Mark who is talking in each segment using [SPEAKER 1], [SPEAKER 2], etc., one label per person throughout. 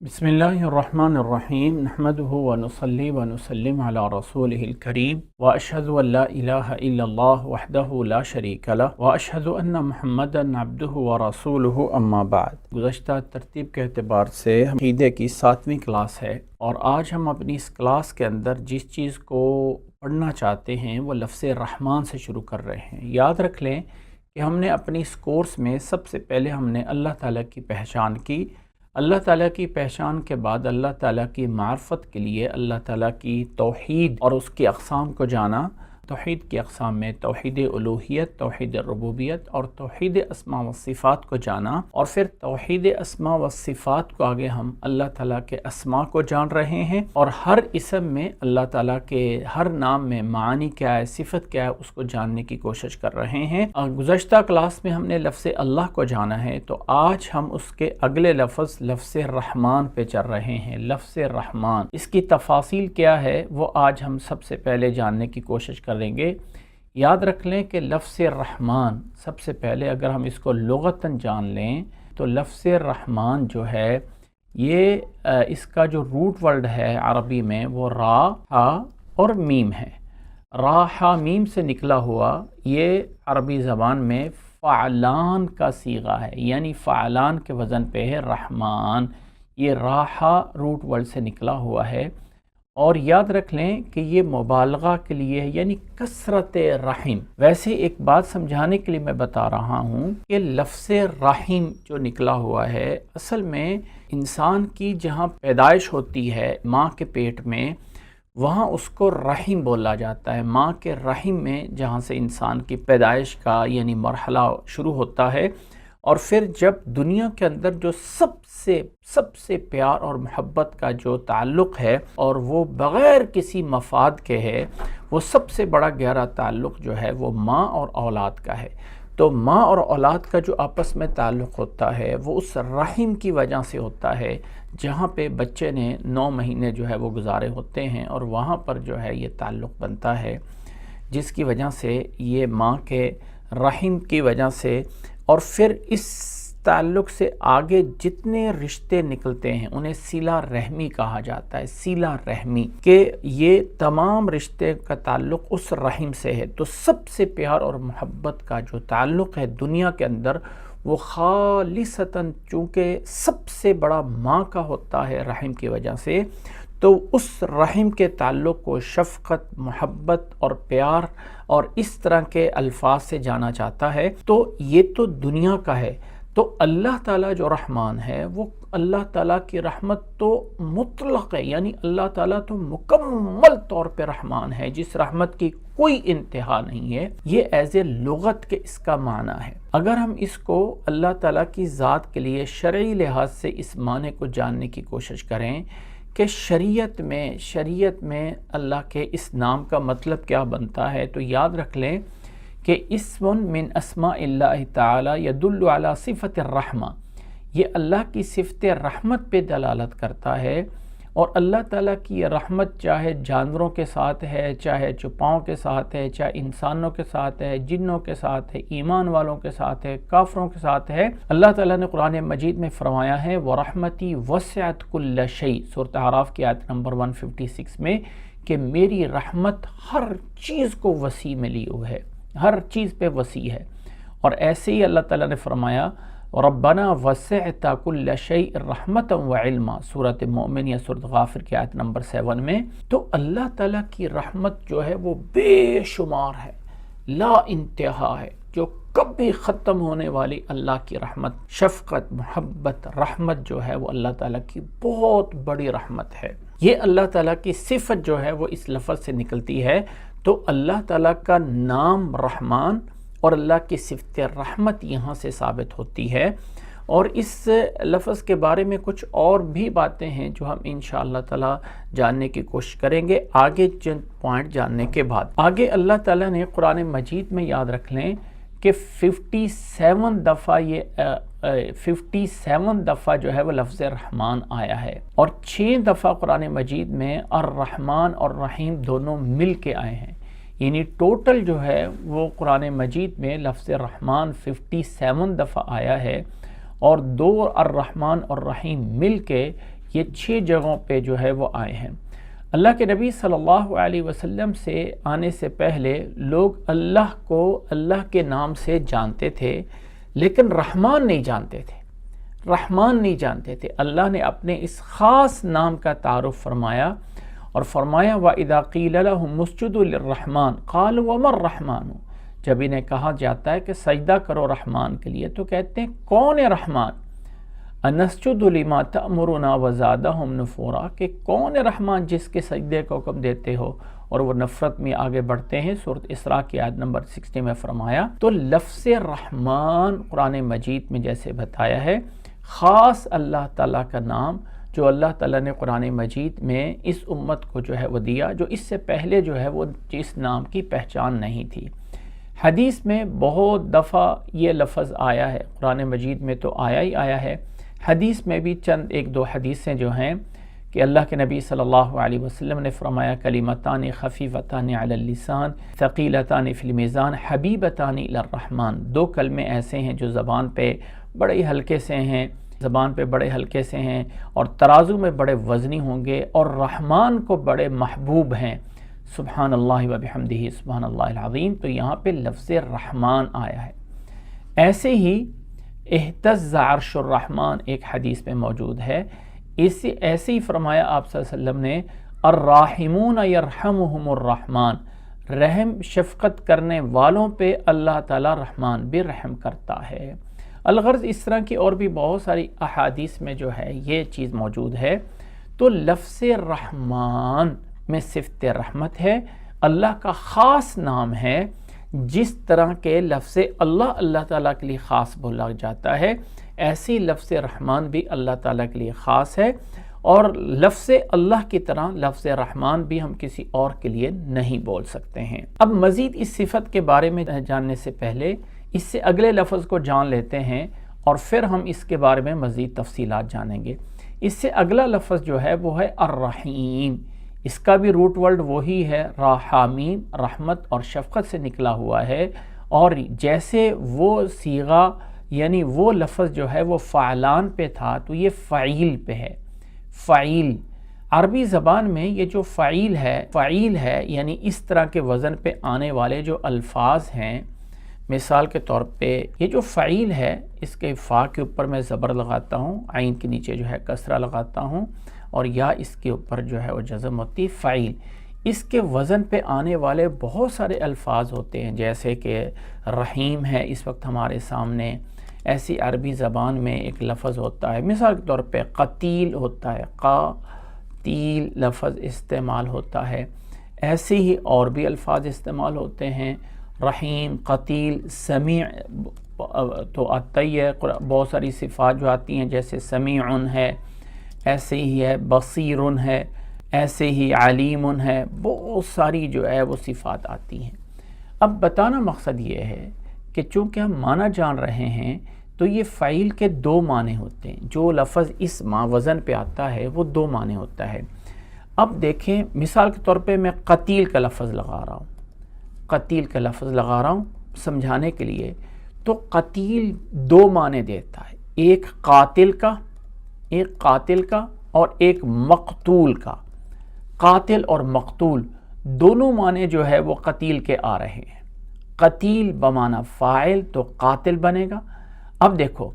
[SPEAKER 1] بسم اللہ الرحمن الرحیم نحمده ونصلی ونسلم علی رسولہ الکریم واشہد ان لا الہ الا اللہ وحدہ لا شریک لہ واشہد ان محمدا عبدہ ورسولہ اما بعد۔ گزشتہ ترتیب کے اعتبار سے عقیدے کی 7ویں کلاس ہے، اور آج ہم اپنی اس کلاس کے اندر جس چیز کو پڑھنا چاہتے ہیں وہ لفظ رحمان سے شروع کر رہے ہیں۔ یاد رکھ لیں کہ ہم نے اپنی اس کورس میں سب سے پہلے ہم نے اللہ تعالیٰ کی پہچان کی۔ اللہ تعالیٰ کی پہچان کے بعد اللہ تعالیٰ کی معرفت کے لیے اللہ تعالیٰ کی توحید اور اس کی اقسام کو جانا۔ توحید کی اقسام میں توحید الوہیت، توحید ربوبیت اور توحید اسماء و صفات کو جانا، اور پھر توحید اسماء و صفات کو آگے ہم اللہ تعالیٰ کے اسماء کو جان رہے ہیں، اور ہر اسم میں اللہ تعالیٰ کے ہر نام میں معانی کیا ہے، صفت کیا ہے، اس کو جاننے کی کوشش کر رہے ہیں۔ اور گزشتہ کلاس میں ہم نے لفظ اللہ کو جانا ہے، تو آج ہم اس کے اگلے لفظ رحمان پہ چل رہے ہیں۔ لفظ رحمان، اس کی تفاصیل کیا ہے وہ آج ہم سب سے پہلے جاننے کی کوشش کریں گے۔ یاد رکھ لیں کہ لفظ رحمان سب سے پہلے اگر ہم اس کو لغتاً جان لیں تو لفظ رحمان جو ہے یہ اس کا جو روٹ ورڈ ہے عربی میں وہ را، ہا اور میم ہے۔ را، ہا، میم سے نکلا ہوا یہ عربی زبان میں فعلان کا صیغہ ہے، یعنی فعلان کے وزن پہ ہے رحمان۔ یہ را، ہا روٹ ورڈ سے نکلا ہوا ہے، اور یاد رکھ لیں کہ یہ مبالغہ کے لیے ہے، یعنی کثرت رحم۔ ویسے ایک بات سمجھانے کے لیے میں بتا رہا ہوں کہ لفظ رحم جو نکلا ہوا ہے اصل میں انسان کی جہاں پیدائش ہوتی ہے ماں کے پیٹ میں، وہاں اس کو رحم بولا جاتا ہے۔ ماں کے رحم میں جہاں سے انسان کی پیدائش کا یعنی مرحلہ شروع ہوتا ہے، اور پھر جب دنیا کے اندر جو سب سے پیار اور محبت کا جو تعلق ہے اور وہ بغیر کسی مفاد کے ہے، وہ سب سے بڑا گہرا تعلق جو ہے وہ ماں اور اولاد کا ہے۔ تو ماں اور اولاد کا جو آپس میں تعلق ہوتا ہے وہ اس رحم کی وجہ سے ہوتا ہے جہاں پہ بچے نے 9 مہینے جو ہے وہ گزارے ہوتے ہیں، اور وہاں پر جو ہے یہ تعلق بنتا ہے، جس کی وجہ سے یہ ماں کے رحم کی وجہ سے، اور پھر اس تعلق سے آگے جتنے رشتے نکلتے ہیں انہیں صلہ رحمی کہا جاتا ہے۔ صلہ رحمی کہ یہ تمام رشتے کا تعلق اس رحم سے ہے۔ تو سب سے پیار اور محبت کا جو تعلق ہے دنیا کے اندر وہ خالصتاً چونکہ سب سے بڑا ماں کا ہوتا ہے رحم کی وجہ سے، تو اس رحم کے تعلق کو شفقت، محبت اور پیار اور اس طرح کے الفاظ سے جانا چاہتا ہے۔ تو یہ تو دنیا کا ہے۔ تو اللہ تعالیٰ جو رحمان ہے وہ اللہ تعالیٰ کی رحمت تو مطلق ہے، یعنی اللہ تعالیٰ تو مکمل طور پہ رحمان ہے جس رحمت کی کوئی انتہا نہیں ہے۔ یہ ایز اے لغت کے اس کا معنی ہے۔ اگر ہم اس کو اللہ تعالیٰ کی ذات کے لیے شرعی لحاظ سے اس معنی کو جاننے کی کوشش کریں کہ شریعت میں اللہ کے اس نام کا مطلب کیا بنتا ہے، تو یاد رکھ لیں کہ اسم من اسماء اللہ تعالی یدل علی صفت الرحمہ، یہ اللہ کی صفت رحمت پہ دلالت کرتا ہے، اور اللہ تعالیٰ کی یہ رحمت چاہے جانوروں کے ساتھ ہے، چاہے چوپاؤں کے ساتھ ہے، چاہے انسانوں کے ساتھ ہے، جنوں کے ساتھ ہے، ایمان والوں کے ساتھ ہے، کافروں کے ساتھ ہے۔ اللہ تعالیٰ نے قرآن مجید میں فرمایا ہے وَرَحْمَتِي وَسِعَتْ كُلَّ شَيْءٍ، سورۃ اعراف کی آیت نمبر 156 میں، کہ میری رحمت ہر چیز کو وسیع میں لی ہوئی ہے، ہر چیز پہ وسیع ہے۔ اور ایسے ہی اللہ تعالیٰ نے فرمایا ربنا وسعت كل شيء رحمتا وعلما، سورۃ مومن یا سورۃ غافر کی آیت نمبر 7 میں۔ تو اللہ تعالیٰ کی رحمت جو ہے وہ بے شمار ہے، لا انتہا ہے، جو کبھی ختم ہونے والی اللہ کی رحمت، شفقت، محبت، رحمت جو ہے وہ اللہ تعالیٰ کی بہت بڑی رحمت ہے۔ یہ اللہ تعالیٰ کی صفت جو ہے وہ اس لفظ سے نکلتی ہے۔ تو اللہ تعالیٰ کا نام رحمان اور اللہ کی صفت رحمت یہاں سے ثابت ہوتی ہے، اور اس لفظ کے بارے میں کچھ اور بھی باتیں ہیں جو ہم انشاءاللہ تعالیٰ جاننے کی کوشش کریں گے آگے چند پوائنٹ جاننے کے بعد۔ آگے اللہ تعالیٰ نے قرآن مجید میں یاد رکھ لیں کہ 57 دفعہ جو ہے وہ لفظ رحمان آیا ہے، اور 6 دفعہ قرآن مجید میں الرحمن اور رحیم دونوں مل کے آئے ہیں، یعنی ٹوٹل جو ہے وہ قرآن مجید میں لفظ رحمان 57 دفعہ آیا ہے، اور 2 الرحمن اور رحیم مل کے یہ 6 جگہوں پہ جو ہے وہ آئے ہیں۔ اللہ کے نبی صلی اللہ علیہ وسلم سے آنے سے پہلے لوگ اللہ کو اللہ کے نام سے جانتے تھے، لیکن رحمان نہیں جانتے تھے، رحمان نہیں جانتے تھے۔ اللہ نے اپنے اس خاص نام کا تعارف فرمایا اور فرمایا وَإِذَا قِيلَ لَهُمُ اسْجُدُوا لِلرَّحْمَنِ قَالُوا وَمَا الرَّحْمَنُ، جب انہیں کہا جاتا ہے کہ سجدہ کرو رحمان کے لیے تو کہتے ہیں کون ہے رحمان؟ أَنَسْجُدُ لِمَا تَأْمُرُنَا وَزَادَهُمْ نُفُورًا، کہ کون ہے رحمان جس کے سجدے کو حکم دیتے ہو اور وہ نفرت میں آگے بڑھتے ہیں۔ سورۃ اسراء کی آیت نمبر 60 میں فرمایا۔ تو لفظ رحمان قرآن مجید میں جیسے بتایا ہے، خاص اللہ تعالیٰ کا نام جو اللہ تعالیٰ نے قرآن مجید میں اس امت کو جو ہے وہ دیا، جو اس سے پہلے جو ہے وہ اس نام کی پہچان نہیں تھی۔ حدیث میں بہت دفعہ یہ لفظ آیا ہے، قرآن مجید میں تو آیا ہی آیا ہے، حدیث میں بھی چند 1-2 حدیثیں جو ہیں کہ اللہ کے نبی صلی اللہ علیہ وسلم نے فرمایا کلمتان خفیفتان علی اللسان ثقیلتان فی المیزان حبیبتان الی الرحمن، 2 کلمے ایسے ہیں جو زبان پہ بڑے ہلکے سے ہیں، زبان پہ بڑے ہلکے سے ہیں اور ترازو میں بڑے وزنی ہوں گے اور رحمان کو بڑے محبوب ہیں۔ سبحان اللہ و بحمدہ سبحان اللہ العظیم، تو یہاں پہ لفظ رحمان آیا ہے۔ ایسے ہی اہتز عرش الرحمن ایک حدیث میں موجود ہے، ایسے ہی فرمایا آپ صلی اللہ علیہ وسلم نے الراحمون یرحمہم الرحمن، رحم شفقت کرنے والوں پہ اللہ تعالی رحمان بھی رحم کرتا ہے۔ الغرض اس طرح کی اور بھی بہت ساری احادیث میں جو ہے یہ چیز موجود ہے۔ تو لفظ رحمان میں صفت رحمت ہے، اللہ کا خاص نام ہے، جس طرح کے لفظ اللہ تعالیٰ کے لیے خاص بولا جاتا ہے، ایسی لفظ رحمان بھی اللہ تعالیٰ کے لیے خاص ہے، اور لفظ اللہ کی طرح لفظ رحمان بھی ہم کسی اور کے لیے نہیں بول سکتے ہیں۔ اب مزید اس صفت کے بارے میں جاننے سے پہلے اس سے اگلے لفظ کو جان لیتے ہیں اور پھر ہم اس کے بارے میں مزید تفصیلات جانیں گے۔ اس سے اگلا لفظ جو ہے وہ ہے الرحیم، اس کا بھی روٹ ورڈ وہی ہے، راحمیم، رحمت اور شفقت سے نکلا ہوا ہے، اور جیسے وہ صیغہ یعنی وہ لفظ جو ہے وہ فعلان پہ تھا تو یہ فعیل پہ ہے۔ فعیل عربی زبان میں یہ جو فعیل ہے یعنی اس طرح کے وزن پہ آنے والے جو الفاظ ہیں، مثال کے طور پہ یہ جو فعیل ہے اس کے فا کے اوپر میں زبر لگاتا ہوں، عین کے نیچے جو ہے کسرہ لگاتا ہوں، اور یا اس کے اوپر جو ہے وہ جزم ہوتی فعیل۔ اس کے وزن پہ آنے والے بہت سارے الفاظ ہوتے ہیں، جیسے کہ رحیم ہے اس وقت ہمارے سامنے، ایسی عربی زبان میں ایک لفظ ہوتا ہے، مثال کے طور پہ قتیل ہوتا ہے، قاتیل لفظ استعمال ہوتا ہے، ایسے ہی اور بھی الفاظ استعمال ہوتے ہیں، رحیم، قتیل، سمیع تو آتا ہی ہے، بہت ساری صفات جو آتی ہیں جیسے سمیع ہے، ایسے ہی ہے بصیر ہے، ایسے ہی علیم ہے، بہت ساری جو ہے وہ صفات آتی ہیں۔ اب بتانا مقصد یہ ہے کہ چونکہ ہم معنی جان رہے ہیں تو یہ فعیل کے 2 معنی ہوتے ہیں، جو لفظ اس وزن پہ آتا ہے وہ 2 معنی ہوتا ہے۔ اب دیکھیں مثال کے طور پہ میں قتیل کا لفظ لگا رہا ہوں سمجھانے کے لیے، تو قتیل 2 معنی دیتا ہے، ایک قاتل کا اور ایک مقتول کا۔ قاتل اور مقتول دونوں معنی جو ہے وہ قتیل کے آ رہے ہیں۔ قتیل بمعنی فاعل تو قاتل بنے گا۔ اب دیکھو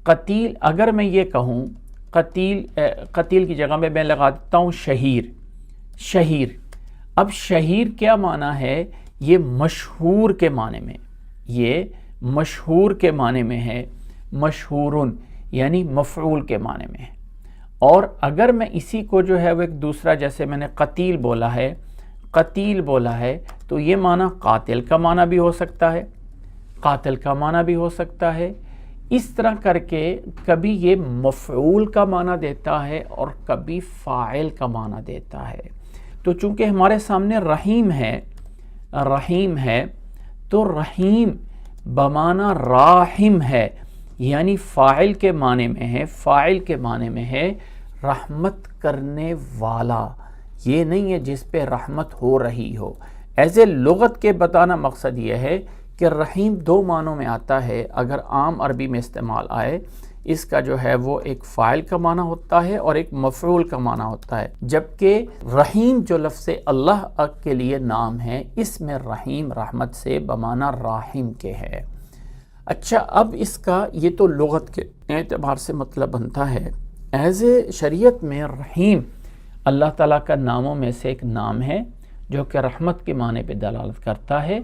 [SPEAKER 1] قتیل، اگر میں یہ کہوں قتیل کی جگہ میں لگا دیتا ہوں شہیر۔ اب شہیر کیا معنی ہے؟ یہ مشہور کے معنی میں ہے، مشہورن یعنی مفعول کے معنی میں ہے۔ اور اگر میں اسی کو جو ہے وہ ایک دوسرا، جیسے میں نے قتیل بولا ہے تو یہ معنی قاتل کا معنی بھی ہو سکتا ہے، اس طرح کر کے کبھی یہ مفعول کا معنی دیتا ہے اور کبھی فاعل کا معنی دیتا ہے۔ تو چونکہ ہمارے سامنے رحیم ہے تو رحیم بمعنی راحم ہے، یعنی فاعل کے معنی میں ہے رحمت کرنے والا، یہ نہیں ہے جس پہ رحمت ہو رہی ہو۔ ایسے لغت کے بتانا مقصد یہ ہے کہ رحیم 2 معنوں میں آتا ہے، اگر عام عربی میں استعمال آئے، اس کا جو ہے وہ ایک فاعل کا معنی ہوتا ہے اور ایک مفعول کا معنی ہوتا ہے، جبکہ رحیم جو لفظ اللہ کے لیے نام ہے، اس میں رحیم رحمت سے بمعنی راحم کے ہے۔ اچھا، اب اس کا یہ تو لغت کے اعتبار سے مطلب بنتا ہے، ایز اے شریعت میں رحیم اللہ تعالیٰ کا ناموں میں سے ایک نام ہے جو کہ رحمت کے معنی پہ دلالت کرتا ہے،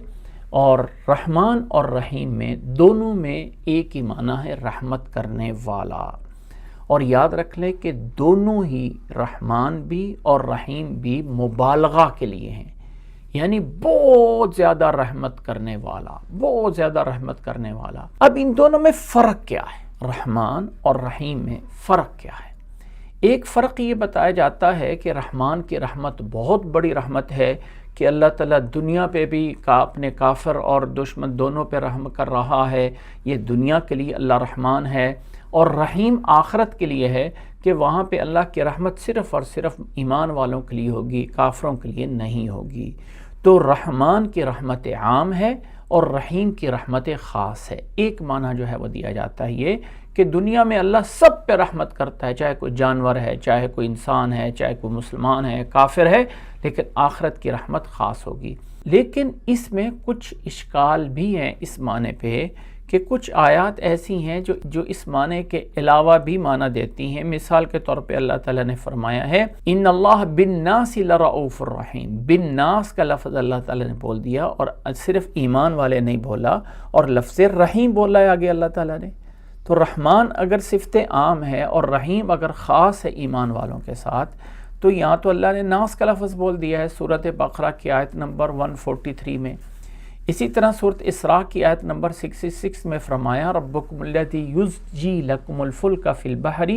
[SPEAKER 1] اور رحمان اور رحیم میں دونوں میں ایک ہی معنی ہے، رحمت کرنے والا۔ اور یاد رکھ لیں کہ دونوں ہی رحمان بھی اور رحیم بھی مبالغہ کے لیے ہیں، یعنی بہت زیادہ رحمت کرنے والا، بہت زیادہ رحمت کرنے والا۔ اب ان دونوں میں فرق کیا ہے؟ رحمان اور رحیم میں فرق کیا ہے؟ ایک فرق یہ بتایا جاتا ہے کہ رحمان کی رحمت بہت بڑی رحمت ہے کہ اللہ تعالیٰ دنیا پہ بھی اپنے کافر اور دشمن دونوں پہ رحم کر رہا ہے، یہ دنیا کے لیے اللہ رحمان ہے، اور رحیم آخرت کے لیے ہے کہ وہاں پہ اللہ کی رحمت صرف اور صرف ایمان والوں کے لیے ہوگی، کافروں کے لیے نہیں ہوگی۔ تو رحمان کی رحمت عام ہے اور رحیم کی رحمت خاص ہے۔ ایک معنی جو ہے وہ دیا جاتا ہے یہ کہ دنیا میں اللہ سب پہ رحمت کرتا ہے، چاہے کوئی جانور ہے، چاہے کوئی انسان ہے، چاہے کوئی مسلمان ہے، کافر ہے، لیکن آخرت کی رحمت خاص ہوگی۔ لیکن اس میں کچھ اشکال بھی ہیں اس معنی پہ کہ کچھ آیات ایسی ہیں جو اس معنی کے علاوہ بھی معنی دیتی ہیں۔ مثال کے طور پہ اللہ تعالیٰ نے فرمایا ہے ان اللہ بالناس لرؤوف الرحیم، بالناس کا لفظ اللہ تعالیٰ نے بول دیا اور صرف ایمان والے نہیں بولا، اور لفظ رحیم بولا ہے آگے اللہ تعالیٰ نے۔ تو رحمان اگر صفت عام ہے اور رحیم اگر خاص ہے ایمان والوں کے ساتھ، تو یہاں تو اللہ نے ناس کا لفظ بول دیا ہے سورۃ بقرہ کی آیت نمبر 143 میں۔ اسی طرح سورۃ اسراء کی آیت نمبر 66 میں فرمایا ربکم الذی یزجی لکم الفلک فی البحر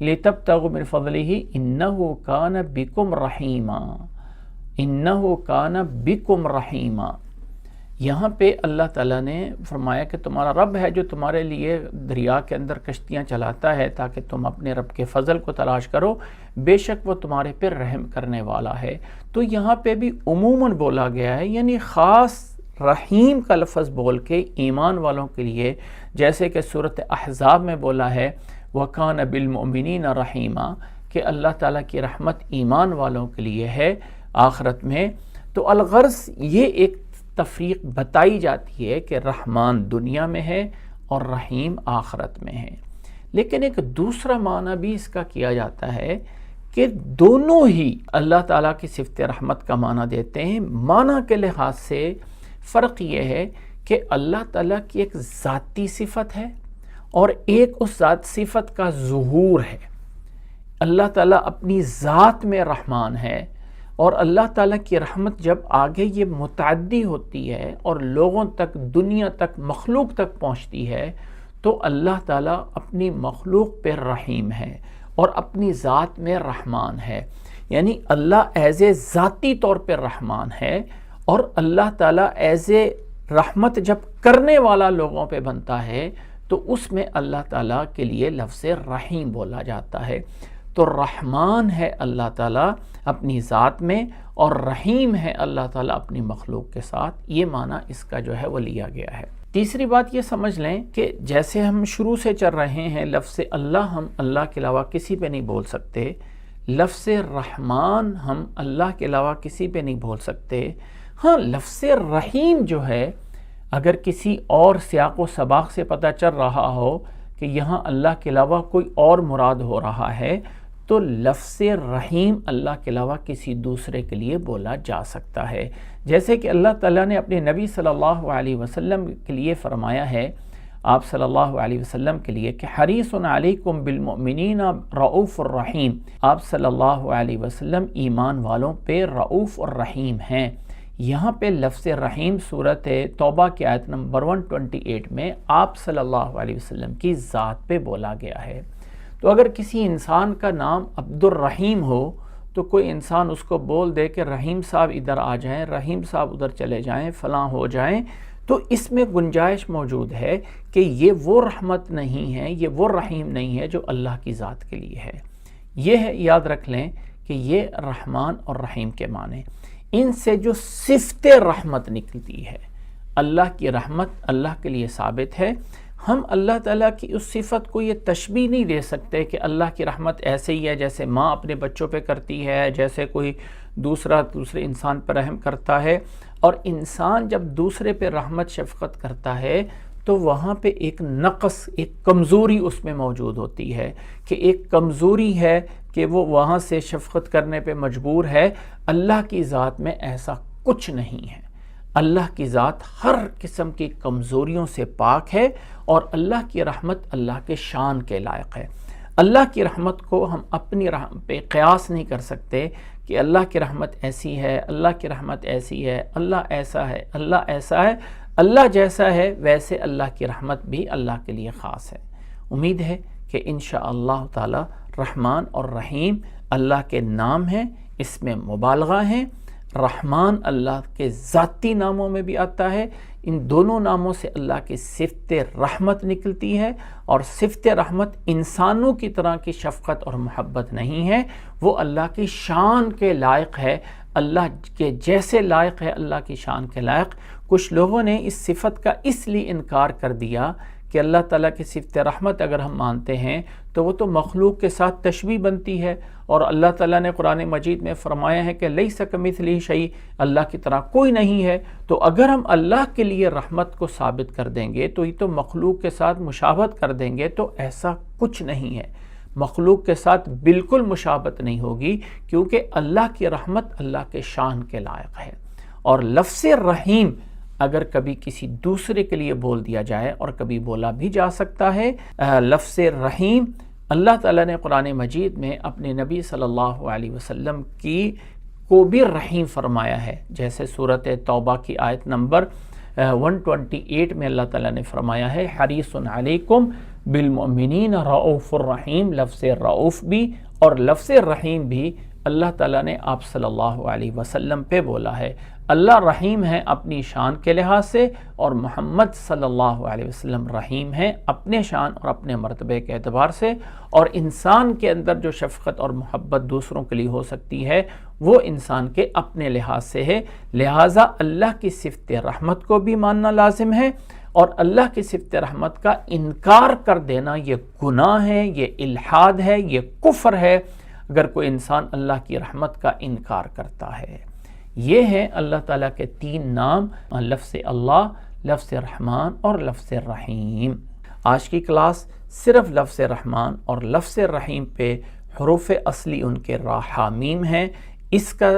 [SPEAKER 1] لتبتغوا من فضلہ انہ کان بکم رحیما، انہ کان بکم رحیما۔ یہاں پہ اللہ تعالیٰ نے فرمایا کہ تمہارا رب ہے جو تمہارے لیے دریا کے اندر کشتیاں چلاتا ہے تاکہ تم اپنے رب کے فضل کو تلاش کرو، بے شک وہ تمہارے پہ رحم کرنے والا ہے۔ تو یہاں پہ بھی عموماً بولا گیا ہے، یعنی خاص رحیم کا لفظ بول کے ایمان والوں کے لیے، جیسے کہ سورۃ احزاب میں بولا ہے وَكَانَ بِالْمُؤْمِنِينَ رَحِيمًا، کہ اللہ تعالیٰ کی رحمت ایمان والوں کے لیے ہے آخرت میں۔ تو الغرض یہ ایک تفریق بتائی جاتی ہے کہ رحمان دنیا میں ہے اور رحیم آخرت میں ہے۔ لیکن ایک دوسرا معنی بھی اس کا کیا جاتا ہے کہ دونوں ہی اللہ تعالیٰ کی صفت رحمت کا معنی دیتے ہیں۔ معنی کے لحاظ سے فرق یہ ہے کہ اللہ تعالیٰ کی ایک ذاتی صفت ہے اور ایک اس ذات صفت کا ظہور ہے۔ اللہ تعالیٰ اپنی ذات میں رحمان ہے، اور اللہ تعالیٰ کی رحمت جب آگے یہ متعدی ہوتی ہے اور لوگوں تک، دنیا تک، مخلوق تک پہنچتی ہے، تو اللہ تعالیٰ اپنی مخلوق پہ رحیم ہے اور اپنی ذات میں رحمان ہے۔ یعنی اللہ ایز اے ذاتی طور پہ رحمان ہے، اور اللہ تعالیٰ ایز اے رحمت جب کرنے والا لوگوں پہ بنتا ہے تو اس میں اللہ تعالیٰ کے لیے لفظ رحیم بولا جاتا ہے۔ تو رحمان ہے اللہ تعالیٰ اپنی ذات میں، اور رحیم ہے اللہ تعالیٰ اپنی مخلوق کے ساتھ۔ یہ معنی اس کا جو ہے وہ لیا گیا ہے۔ تیسری بات یہ سمجھ لیں کہ جیسے ہم شروع سے چل رہے ہیں، لفظ اللہ ہم اللہ کے علاوہ کسی پہ نہیں بول سکتے، لفظ رحمان ہم اللہ کے علاوہ کسی پہ نہیں بول سکتے۔ ہاں، لفظ رحیم جو ہے اگر کسی اور سیاق و سباق سے پتہ چل رہا ہو کہ یہاں اللہ کے علاوہ کوئی اور مراد ہو رہا ہے، تو لفظ رحیم اللہ کے علاوہ کسی دوسرے کے لیے بولا جا سکتا ہے۔ جیسے کہ اللہ تعالیٰ نے اپنے نبی صلی اللہ علیہ وسلم کے لیے فرمایا ہے، آپ صلی اللہ علیہ وسلم کے لیے کہ حریص علیکم بالمؤمنین رؤوف الرحیم، آپ صلی اللہ علیہ وسلم ایمان والوں پہ رؤوف الرحیم ہیں۔ یہاں پہ لفظ رحیم سورۃ توبہ کی آیت نمبر 128 میں آپ صلی اللہ علیہ وسلم کی ذات پہ بولا گیا ہے۔ تو اگر کسی انسان کا نام عبد الرحیم ہو تو کوئی انسان اس کو بول دے کہ رحیم صاحب ادھر آ جائیں، رحیم صاحب ادھر چلے جائیں، فلاں ہو جائیں، تو اس میں گنجائش موجود ہے کہ یہ وہ رحمت نہیں ہے، یہ وہ رحیم نہیں ہے جو اللہ کی ذات کے لیے ہے۔ یہ ہے، یاد رکھ لیں کہ یہ رحمان اور رحیم کے معنی، ان سے جو صفت رحمت نکلتی ہے، اللہ کی رحمت اللہ کے لیے ثابت ہے۔ ہم اللہ تعالیٰ کی اس صفت کو یہ تشبیہ نہیں دے سکتے کہ اللہ کی رحمت ایسے ہی ہے جیسے ماں اپنے بچوں پہ کرتی ہے، جیسے کوئی دوسرے انسان پر رحم کرتا ہے. اور انسان جب دوسرے پہ رحمت شفقت کرتا ہے تو وہاں پہ ایک نقص، ایک کمزوری اس میں موجود ہوتی ہے کہ ایک کمزوری ہے کہ وہ وہاں سے شفقت کرنے پہ مجبور ہے. اللہ کی ذات میں ایسا کچھ نہیں ہے. اللہ کی ذات ہر قسم کی کمزوریوں سے پاک ہے اور اللہ کی رحمت اللہ کے شان کے لائق ہے. اللہ کی رحمت کو ہم اپنی رحمت پہ قیاس نہیں کر سکتے کہ اللہ کی رحمت ایسی ہے، اللہ کی رحمت ایسی ہے، اللہ ایسا ہے، اللہ ایسا ہے. اللہ جیسا ہے ویسے اللہ کی رحمت بھی اللہ کے لیے خاص ہے. امید ہے کہ انشاءاللہ تعالی رحمان اور رحیم اللہ کے نام ہیں، اس میں مبالغہ ہیں. رحمان اللہ کے ذاتی ناموں میں بھی آتا ہے. ان دونوں ناموں سے اللہ کی صفت رحمت نکلتی ہے، اور صفت رحمت انسانوں کی طرح کی شفقت اور محبت نہیں ہے، وہ اللہ کی شان کے لائق ہے، اللہ کے جیسے لائق ہے، اللہ کی شان کے لائق. کچھ لوگوں نے اس صفت کا اس لیے انکار کر دیا کہ اللہ تعالیٰ کی صفت رحمت اگر ہم مانتے ہیں تو وہ تو مخلوق کے ساتھ تشبیہ بنتی ہے، اور اللہ تعالیٰ نے قرآن مجید میں فرمایا ہے کہ لیس کمثلہ شیء، اللہ کی طرح کوئی نہیں ہے. تو اگر ہم اللہ کے لیے رحمت کو ثابت کر دیں گے تو یہ تو مخلوق کے ساتھ مشابہت کر دیں گے، تو ایسا کچھ نہیں ہے. مخلوق کے ساتھ بالکل مشابہت نہیں ہوگی، کیونکہ اللہ کی رحمت اللہ کے شان کے لائق ہے. اور لفظ رحیم اگر کبھی کسی دوسرے کے لیے بول دیا جائے، اور کبھی بولا بھی جا سکتا ہے، لفظ رحیم اللہ تعالیٰ نے قرآن مجید میں اپنے نبی صلی اللہ علیہ وسلم کو بھی رحیم فرمایا ہے. جیسے سورۃ توبہ کی آیت نمبر 128 میں اللہ تعالیٰ نے فرمایا ہے حریص علیکم بالمؤمنین رؤوف الرحیم. لفظ رؤوف بھی اور لفظ رحیم بھی اللہ تعالیٰ نے آپ صلی اللہ علیہ وسلم پہ بولا ہے. اللہ رحیم ہے اپنی شان کے لحاظ سے، اور محمد صلی اللہ علیہ وسلم رحیم ہے اپنے شان اور اپنے مرتبے کے اعتبار سے. اور انسان کے اندر جو شفقت اور محبت دوسروں کے لیے ہو سکتی ہے وہ انسان کے اپنے لحاظ سے ہے. لہٰذا اللہ کی صفت رحمت کو بھی ماننا لازم ہے، اور اللہ کی صفت رحمت کا انکار کر دینا یہ گناہ ہے، یہ الحاد ہے، یہ کفر ہے اگر کوئی انسان اللہ کی رحمت کا انکار کرتا ہے. یہ ہیں اللہ تعالیٰ کے 3 نام، لفظ اللہ، لفظ رحمان اور لفظ رحیم. آج کی کلاس صرف لفظ رحمان اور لفظ رحیم پہ حروف اصلی ان کے را ح میم ہیں. اس کا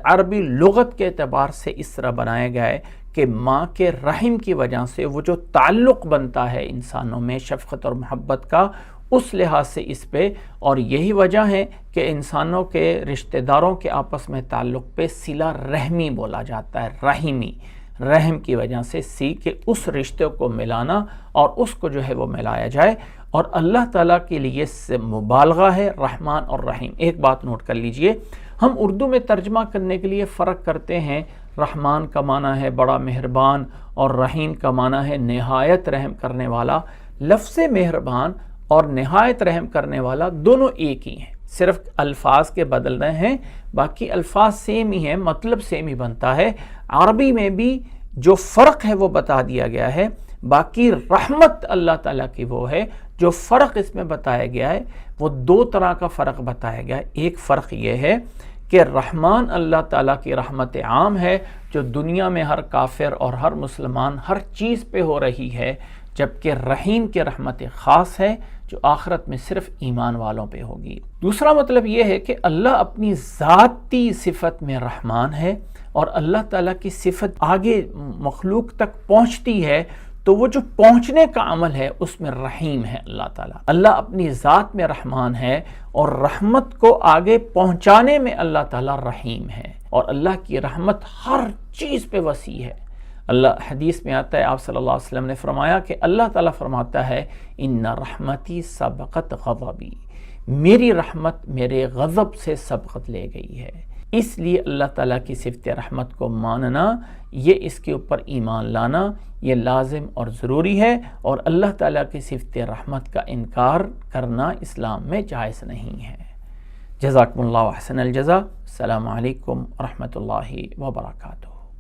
[SPEAKER 1] عربی لغت کے اعتبار سے اس طرح بنایا گیا ہے کہ ماں کے رحم کی وجہ سے وہ جو تعلق بنتا ہے انسانوں میں شفقت اور محبت کا، اس لحاظ سے اس پہ، اور یہی وجہ ہے کہ انسانوں کے رشتہ داروں کے آپس میں تعلق پہ صلہ رحمی بولا جاتا ہے. رحیمی، رحم کی وجہ سے کہ اس رشتے کو ملانا اور اس کو جو ہے وہ ملایا جائے. اور اللہ تعالیٰ کے لیے سے مبالغہ ہے رحمان اور رحیم. ایک بات نوٹ کر لیجئے، ہم اردو میں ترجمہ کرنے کے لیے فرق کرتے ہیں. رحمان کا معنی ہے بڑا مہربان، اور رحیم کا معنی ہے نہایت رحم کرنے والا. لفظ مہربان اور نہایت رحم کرنے والا دونوں ایک ہی ہیں، صرف الفاظ کے بدل رہے ہیں، باقی الفاظ سیم ہی ہیں، مطلب سیم ہی بنتا ہے. عربی میں بھی جو فرق ہے وہ بتا دیا گیا ہے. باقی رحمت اللہ تعالیٰ کی وہ ہے جو فرق اس میں بتایا گیا ہے، وہ 2 طرح کا فرق بتایا گیا ہے. ایک فرق یہ ہے کہ رحمان اللہ تعالیٰ کی رحمت عام ہے جو دنیا میں ہر کافر اور ہر مسلمان ہر چیز پہ ہو رہی ہے، جبکہ رحیم کی رحمت خاص ہے جو آخرت میں صرف ایمان والوں پہ ہوگی. دوسرا مطلب یہ ہے کہ اللہ اپنی ذاتی صفت میں رحمان ہے، اور اللہ تعالیٰ کی صفت آگے مخلوق تک پہنچتی ہے تو وہ جو پہنچنے کا عمل ہے اس میں رحیم ہے اللہ تعالیٰ. اللہ اپنی ذات میں رحمان ہے، اور رحمت کو آگے پہنچانے میں اللہ تعالیٰ رحیم ہے، اور اللہ کی رحمت ہر چیز پہ وسیع ہے. اللہ حدیث میں آتا ہے، آپ صلی اللہ علیہ وسلم نے فرمایا کہ اللہ تعالیٰ فرماتا ہے ان رحمتی سبقت غضبی، میری رحمت میرے غضب سے سبقت لے گئی ہے. اس لیے اللہ تعالیٰ کی صفت رحمت کو ماننا، یہ اس کے اوپر ایمان لانا، یہ لازم اور ضروری ہے، اور اللہ تعالیٰ کی صفت رحمت کا انکار کرنا اسلام میں جائز نہیں ہے. جزاکم اللہ احسن الجزا. السلام علیکم ورحمۃ اللہ وبرکاتہ.